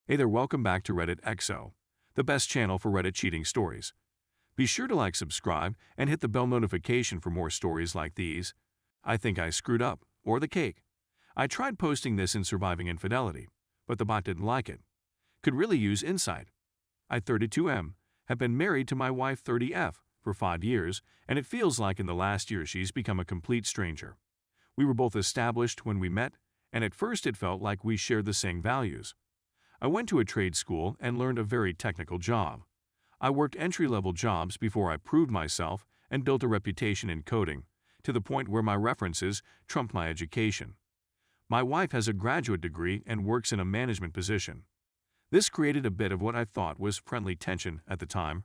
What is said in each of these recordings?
Hey there, welcome back to Reddit XO, the best channel for Reddit cheating stories. Be sure to like, subscribe, and hit the bell notification for more stories like these. I think I screwed up, or the cake. I tried posting this in Surviving Infidelity, but the bot didn't like it. Could really use insight. I 32M, have been married to my wife 30F for 5 years, and it feels like in the last year she's become a complete stranger. We were both established when we met, and at first it felt like we shared the same values. I went to a trade school and learned a very technical job. I worked entry-level jobs before I proved myself and built a reputation in coding, to the point where my references trumped my education. My wife has a graduate degree and works in a management position. This created a bit of what I thought was friendly tension at the time.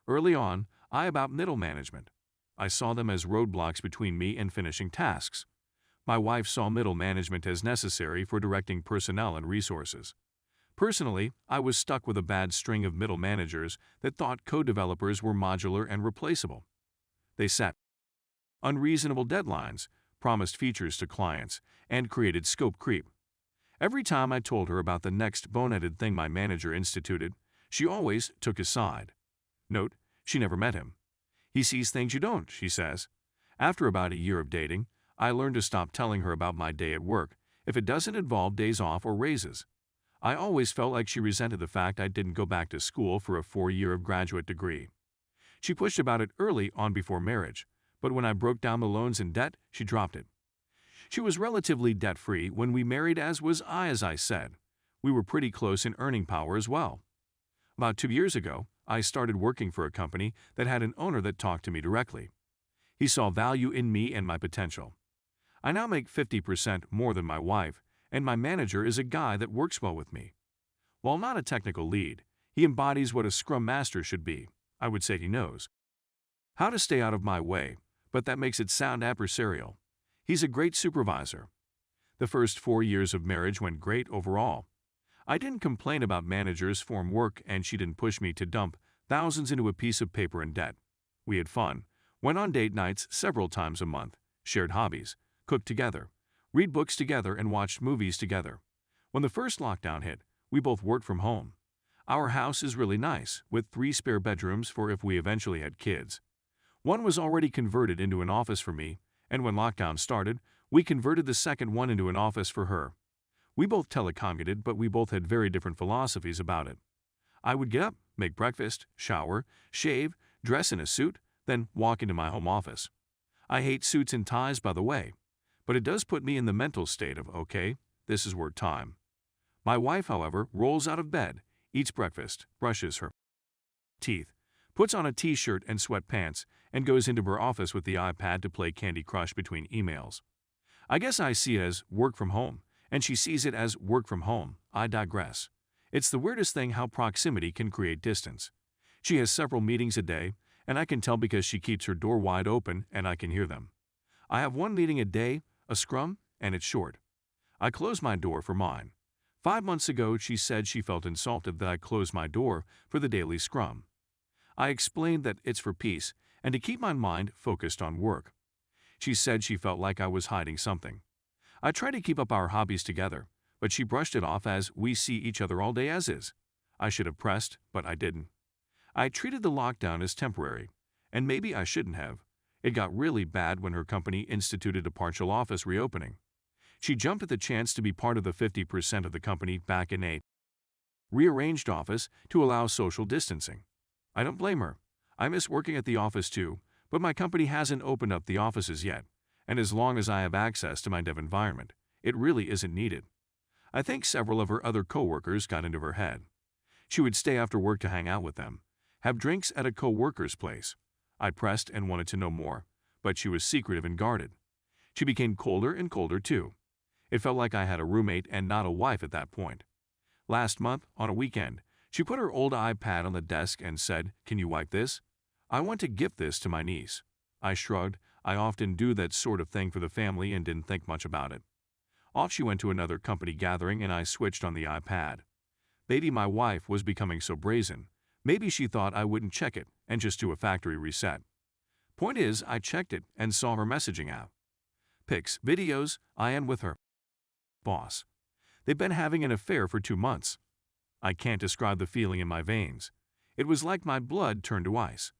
Early on, I about middle management. I saw them as roadblocks between me and finishing tasks. My wife saw middle management as necessary for directing personnel and resources. Personally, I was stuck with a bad string of middle managers that thought code developers were modular and replaceable. They set unreasonable deadlines, promised features to clients, and created scope creep. Every time I told her about the next boneheaded thing my manager instituted, she always took his side. Note, she never met him. He sees things you don't, she says. After about a year of dating, I learned to stop telling her about my day at work if it doesn't involve days off or raises. I always felt like she resented the fact I didn't go back to school for a 4-year graduate degree. She pushed about it early on before marriage, but when I broke down the loans and debt, she dropped it. She was relatively debt-free when we married, as was I, as I said. We were pretty close in earning power as well. About 2 years ago, I started working for a company that had an owner that talked to me directly. He saw value in me and my potential. I now make 50% more than my wife, and my manager is a guy that works well with me. While not a technical lead, he embodies what a Scrum Master should be. I would say he knows how to stay out of my way, but that makes it sound adversarial. He's a great supervisor. The first 4 years of marriage went great overall. I didn't complain about managers from work, and she didn't push me to dump thousands into a piece of paper in debt. We had fun, went on date nights several times a month, shared hobbies, cooked together, read books together, and watched movies together. When the first lockdown hit, we both worked from home. Our house is really nice, with 3 spare bedrooms for if we eventually had kids. One was already converted into an office for me, and when lockdown started, we converted the second one into an office for her. We both telecommuted, but we both had very different philosophies about it. I would get up, make breakfast, shower, shave, dress in a suit, then walk into my home office. I hate suits and ties, by the way, but it does put me in the mental state of, okay, this is work time. My wife, however, rolls out of bed, eats breakfast, brushes her teeth, puts on a t-shirt and sweatpants, and goes into her office with the iPad to play Candy Crush between emails. I guess I see it as work from home, and she sees it as work from home. I digress. It's the weirdest thing how proximity can create distance. She has several meetings a day, and I can tell because she keeps her door wide open and I can hear them. I have 1 meeting a day, a scrum, and it's short. I close my door for mine. 5 months ago, she said she felt insulted that I closed my door for the daily scrum. I explained that it's for peace and to keep my mind focused on work. She said she felt like I was hiding something. I tried to keep up our hobbies together, but she brushed it off as we see each other all day as is. I should have pressed, but I didn't. I treated the lockdown as temporary, and maybe I shouldn't have. It got really bad when her company instituted a partial office reopening. She jumped at the chance to be part of the 50% of the company back in a rearranged office to allow social distancing. I don't blame her. I miss working at the office too, but my company hasn't opened up the offices yet, and as long as I have access to my dev environment, it really isn't needed. I think several of her other coworkers got into her head. She would stay after work to hang out with them, have drinks at a coworker's place. I pressed and wanted to know more, but she was secretive and guarded. She became colder and colder too. It felt like I had a roommate and not a wife at that point. Last month, on a weekend, she put her old iPad on the desk and said, "Can you wipe this? I want to gift this to my niece." I shrugged. I often do that sort of thing for the family and didn't think much about it. Off she went to another company gathering and I switched on the iPad. Maybe my wife was becoming so brazen. Maybe she thought I wouldn't check it and just do a factory reset. Point is, I checked it and saw her messaging app. Pics, videos, I am with her boss. They've been having an affair for 2 months. I can't describe the feeling in my veins. It was like my blood turned to ice.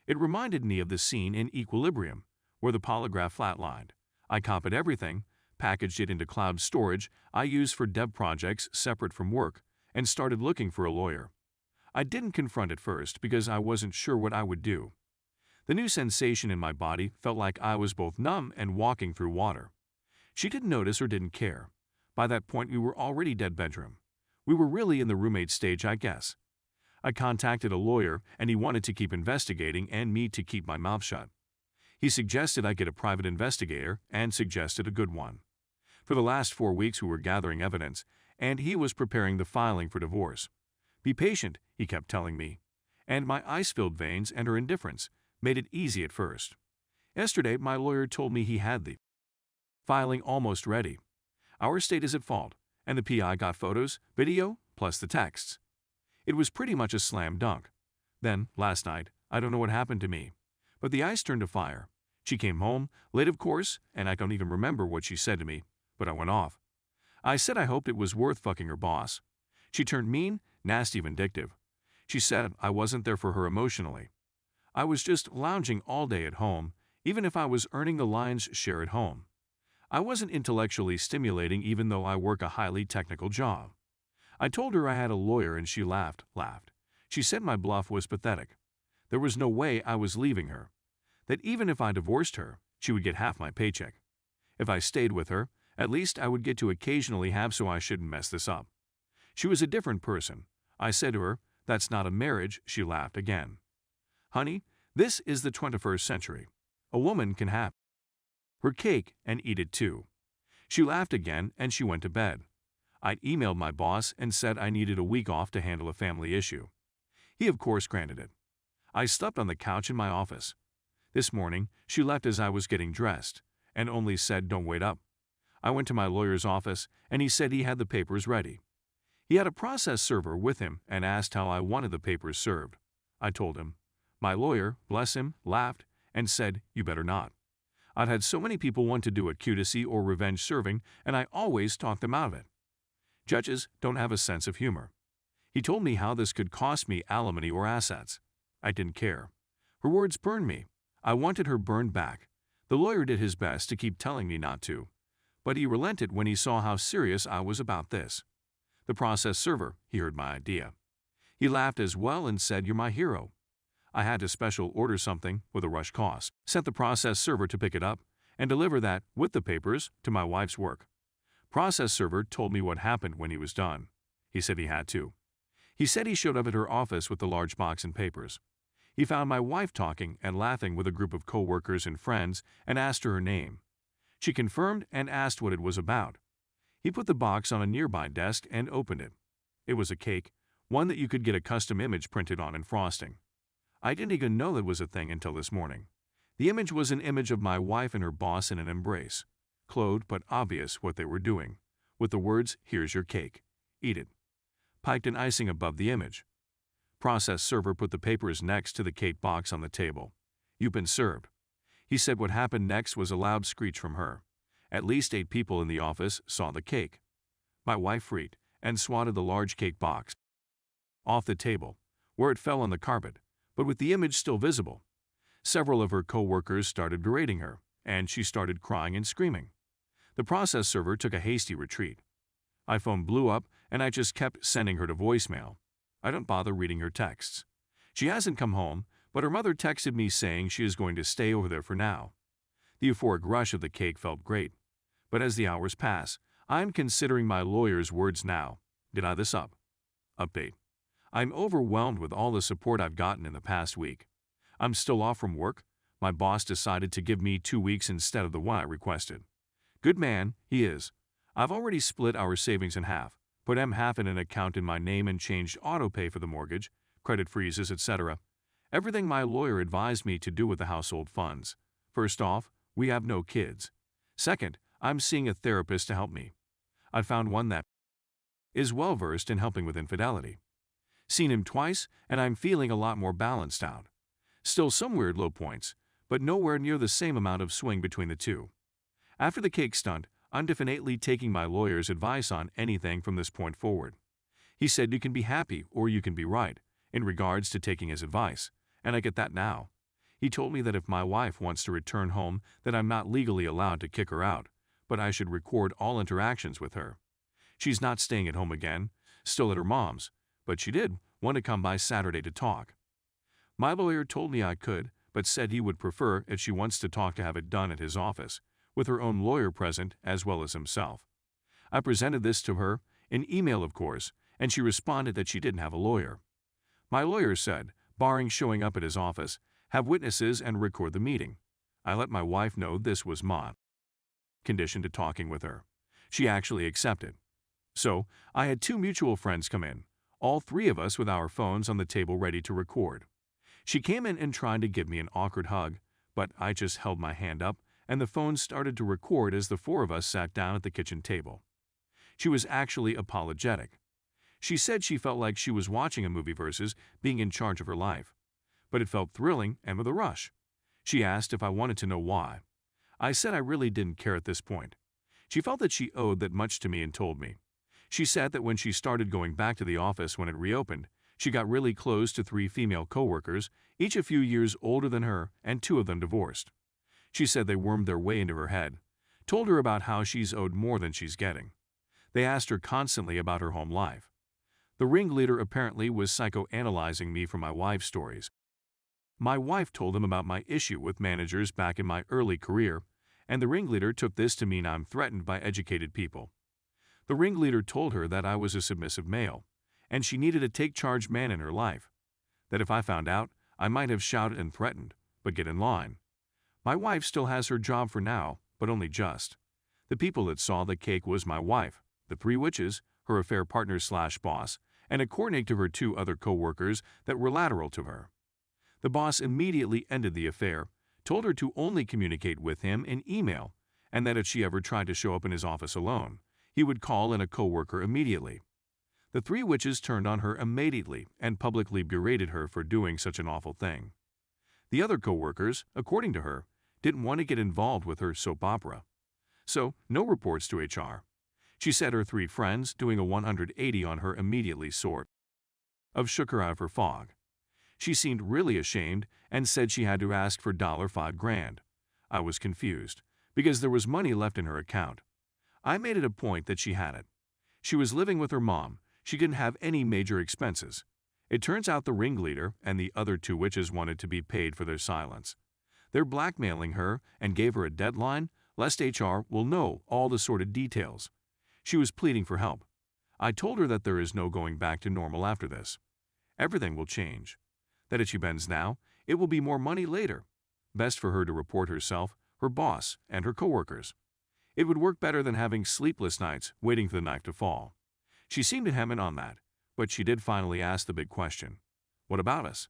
It reminded me of the scene in Equilibrium, where the polygraph flatlined. I copied everything, packaged it into cloud storage I use for dev projects separate from work, and started looking for a lawyer. I didn't confront it first because I wasn't sure what I would do. The new sensation in my body felt like I was both numb and walking through water. She didn't notice or didn't care. By that point, we were already dead bedroom. We were really in the roommate stage, I guess. I contacted a lawyer, and he wanted to keep investigating and me to keep my mouth shut. He suggested I get a private investigator and suggested a good one. For the last 4 weeks, we were gathering evidence, and he was preparing the filing for divorce. Be patient, he kept telling me. And my ice-filled veins and her indifference made it easy at first. Yesterday, my lawyer told me he had the filing almost ready. Our state is at fault, and the PI got photos, video, plus the texts. It was pretty much a slam dunk. Then, last night, I don't know what happened to me, but the ice turned to fire. She came home, late of course, and I don't even remember what she said to me, but I went off. I said I hoped it was worth fucking her boss. She turned mean, nasty, vindictive. She said I wasn't there for her emotionally. I was just lounging all day at home, even if I was earning the lion's share at home. I wasn't intellectually stimulating even though I work a highly technical job. I told her I had a lawyer and she laughed. She said my bluff was pathetic. There was no way I was leaving her. That even if I divorced her, she would get half my paycheck. If I stayed with her, at least I would get to occasionally have, so I shouldn't mess this up. She was a different person. I said to her, "That's not a marriage." She laughed again. Honey, this is the 21st century. A woman can have her cake and eat it too. She laughed again and she went to bed. I'd emailed my boss and said I needed a week off to handle a family issue. He of course granted it. I slept on the couch in my office. This morning, she left as I was getting dressed and only said, "Don't wait up." I went to my lawyer's office and he said he had the papers ready. He had a process server with him and asked how I wanted the papers served. I told him. My lawyer, bless him, laughed and said, "You better not." I'd had so many people want to do it, cutacy or revenge serving, and I always talked them out of it. Judges don't have a sense of humor. He told me how this could cost me alimony or assets. I didn't care. Her words burned me. I wanted her burned back. The lawyer did his best to keep telling me not to, but he relented when he saw how serious I was about this. The process server, he heard my idea. He laughed as well and said, "You're my hero." I had to special order something with a rush cost, sent the process server to pick it up, and deliver that, with the papers, to my wife's work. Process server told me what happened when he was done. He said he had to. He said he showed up at her office with the large box and papers. He found my wife talking and laughing with a group of co-workers and friends and asked her name. She confirmed and asked what it was about. He put the box on a nearby desk and opened it. It was a cake, one that you could get a custom image printed on and frosting. I didn't even know that was a thing until this morning. The image was an image of my wife and her boss in an embrace. Clothed but obvious what they were doing, with the words, "Here's your cake. Eat it." Piped in icing above the image. Process server put the papers next to the cake box on the table. "You've been served." He said what happened next was a loud screech from her. At least 8 people in the office saw the cake. My wife freaked and swatted the large cake box off the table, where it fell on the carpet, but with the image still visible. Several of her co-workers started berating her, and she started crying and screaming. The process server took a hasty retreat. iPhone blew up, and I just kept sending her to voicemail. I don't bother reading her texts. She hasn't come home, but her mother texted me saying she is going to stay over there for now. The euphoric rush of the cake felt great. But as the hours pass, I'm considering my lawyer's words now. Did I this up? Update. I'm overwhelmed with all the support I've gotten in the past week. I'm still off from work. My boss decided to give me 2 weeks instead of the one I requested. Good man, he is. I've already split our savings in half, put half in an account in my name and changed autopay for the mortgage, credit freezes, etc. Everything my lawyer advised me to do with the household funds. First off, we have no kids. Second, I'm seeing a therapist to help me. I found one that is well-versed in helping with infidelity. Seen him twice, and I'm feeling a lot more balanced out. Still some weird low points, but nowhere near the same amount of swing between the two. After the cake stunt, I'm definitely taking my lawyer's advice on anything from this point forward. He said you can be happy or you can be right in regards to taking his advice, and I get that now. He told me that if my wife wants to return home, that I'm not legally allowed to kick her out, but I should record all interactions with her. She's not staying at home again, still at her mom's, but she did want to come by Saturday to talk. My lawyer told me I could, but said he would prefer if she wants to talk to have it done at his office, with her own lawyer present as well as himself. I presented this to her, in email of course, and she responded that she didn't have a lawyer. My lawyer said, barring showing up at his office, have witnesses and record the meeting. I let my wife know this was my condition to talking with her. She actually accepted. So, I had 2 mutual friends come in, all 3 of us with our phones on the table ready to record. She came in and tried to give me an awkward hug, but I just held my hand up and the phone started to record as the 4 of us sat down at the kitchen table. She was actually apologetic. She said she felt like she was watching a movie versus being in charge of her life. But it felt thrilling and with a rush. She asked if I wanted to know why. I said I really didn't care at this point. She felt that she owed that much to me and told me. She said that when she started going back to the office when it reopened, she got really close to 3 female coworkers, each a few years older than her, and 2 of them divorced. She said they wormed their way into her head, told her about how she's owed more than she's getting. They asked her constantly about her home life. The ringleader apparently was psychoanalyzing me for my wife's stories. My wife told him about my issue with managers back in my early career, and the ringleader took this to mean I'm threatened by educated people. The ringleader told her that I was a submissive male, and she needed a take-charge man in her life, that if I found out, I might have shouted and threatened, but get in line. My wife still has her job for now, but only just. The people that saw the cake was my wife, the 3 witches, her affair partner/boss, and according to her 2 other co-workers that were lateral to her. The boss immediately ended the affair, told her to only communicate with him in email, and that if she ever tried to show up in his office alone, he would call in a co-worker immediately. The 3 witches turned on her immediately and publicly berated her for doing such an awful thing. The other co-workers, according to her, didn't want to get involved with her soap opera. So, no reports to HR. She said her 3 friends doing a 180 on her immediately sort of shook her out of her fog. She seemed really ashamed and said she had to ask for $5,000. I was confused, because there was money left in her account. I made it a point that she had it. She was living with her mom. She didn't have any major expenses. It turns out the ringleader and the other 2 witches wanted to be paid for their silence. They're blackmailing her and gave her a deadline, lest HR will know all the sordid details. She was pleading for help. I told her that there is no going back to normal after this. Everything will change. That if she bends now, it will be more money later. Best for her to report herself, her boss, and her coworkers. It would work better than having sleepless nights waiting for the knife to fall. She seemed to hem in on that, but she did finally ask the big question. What about us?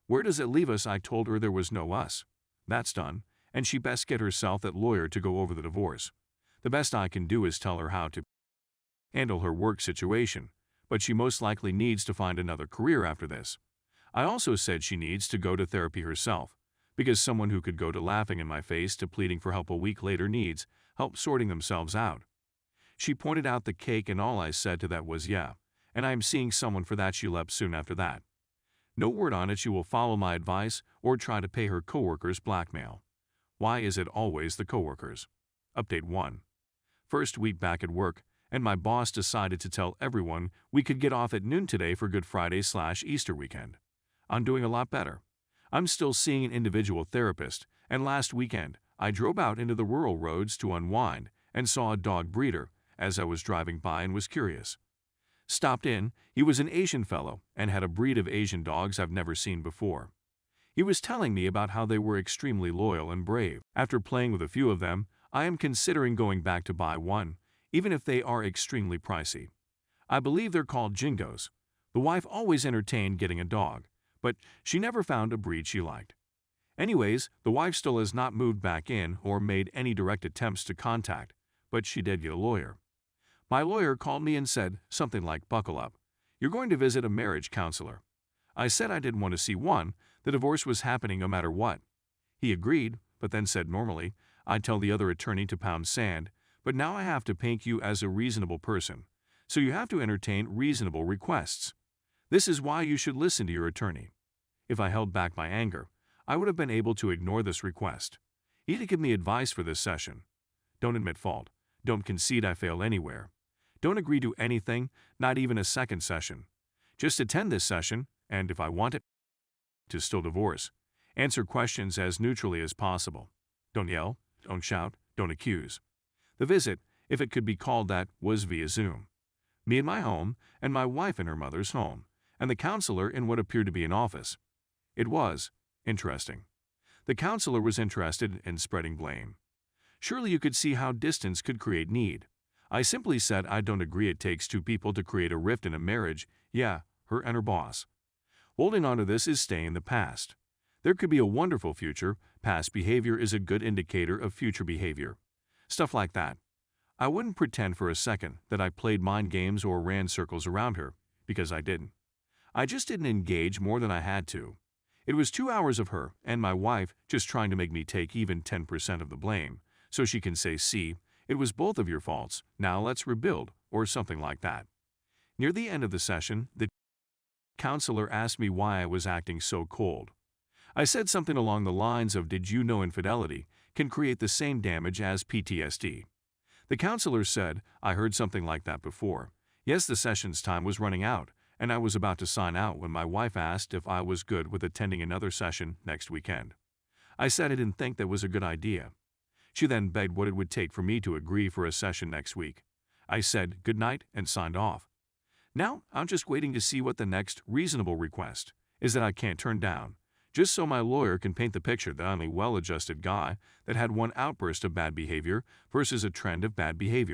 Where does it leave us? I told her there was no us. That's done, and she best get herself that lawyer to go over the divorce. The best I can do is tell her how to handle her work situation, but she most likely needs to find another career after this. I also said she needs to go to therapy herself, because someone who could go to laughing in my face to pleading for help a week later needs help sorting themselves out. She pointed out the cake and all I said to that was yeah, and I am seeing someone for that. She left soon after that. No word on it she will follow my advice or try to pay her coworkers blackmail. Why is it always the coworkers? Update 1. First week back at work, and my boss decided to tell everyone we could get off at noon today for Good Friday/Easter weekend. I'm doing a lot better. I'm still seeing an individual therapist, and last weekend I drove out into the rural roads to unwind and saw a dog breeder as I was driving by and was curious. Stopped in, he was an Asian fellow and had a breed of Asian dogs I've never seen before. He was telling me about how they were extremely loyal and brave. After playing with a few of them, I am considering going back to buy one, even if they are extremely pricey. I believe they're called Jingos. The wife always entertained getting a dog, but she never found a breed she liked. Anyways, the wife still has not moved back in or made any direct attempts to contact, but she did get a lawyer. My lawyer called me and said something like, "Buckle up. You're going to visit a marriage counselor." I said I didn't want to see one. The divorce was happening no matter what. He agreed, but then said normally, I'd tell the other attorney to pound sand, but now I have to paint you as a reasonable person, so you have to entertain reasonable requests. This is why you should listen to your attorney. If I held back my anger, I would have been able to ignore this request. You need to give me advice for this session. Don't admit fault. Don't concede I failed anywhere. Don't agree to anything, not even a second session. Just attend this session, and if I want it to still divorce, answer questions as neutrally as possible. Don't yell, don't shout, don't accuse. The visit, if it could be called that, was via Zoom. Me in my home, and my wife in her mother's home, and the counselor in what appeared to be an office. It was interesting. The counselor was interested in spreading blame. Surely you could see how distance could create need. I simply said I don't agree it takes two people to create a rift in a marriage, yeah, her and her boss. Holding on to this is staying in the past. There could be a wonderful future. Past behavior is a good indicator of future behavior. Stuff like that. I wouldn't pretend for a second that I played mind games or ran circles around her, because I didn't. I just didn't engage more than I had to. It was 2 hours of her and my wife just trying to make me take even 10% of the blame, so she can say, see, it was both of your faults, now let's rebuild, or something like that. Near the end of the session, the counselor asked me why I was acting so cold. I said something along the lines of, did you know infidelity can create the same damage as PTSD? The counselor said, I heard something like that before. Yes, the session's time was running out, and I was about to sign out when my wife asked if I was good with attending another session next weekend. I said I didn't think that was a good idea. She then begged what it would take for me to agree for a session next week. I said good night and signed off. Now, I'm just waiting to see what the next reasonable request is that I can't turn down, just so my lawyer can paint the picture that I'm a well-adjusted guy that had one outburst of bad behavior versus a trend of bad behavior.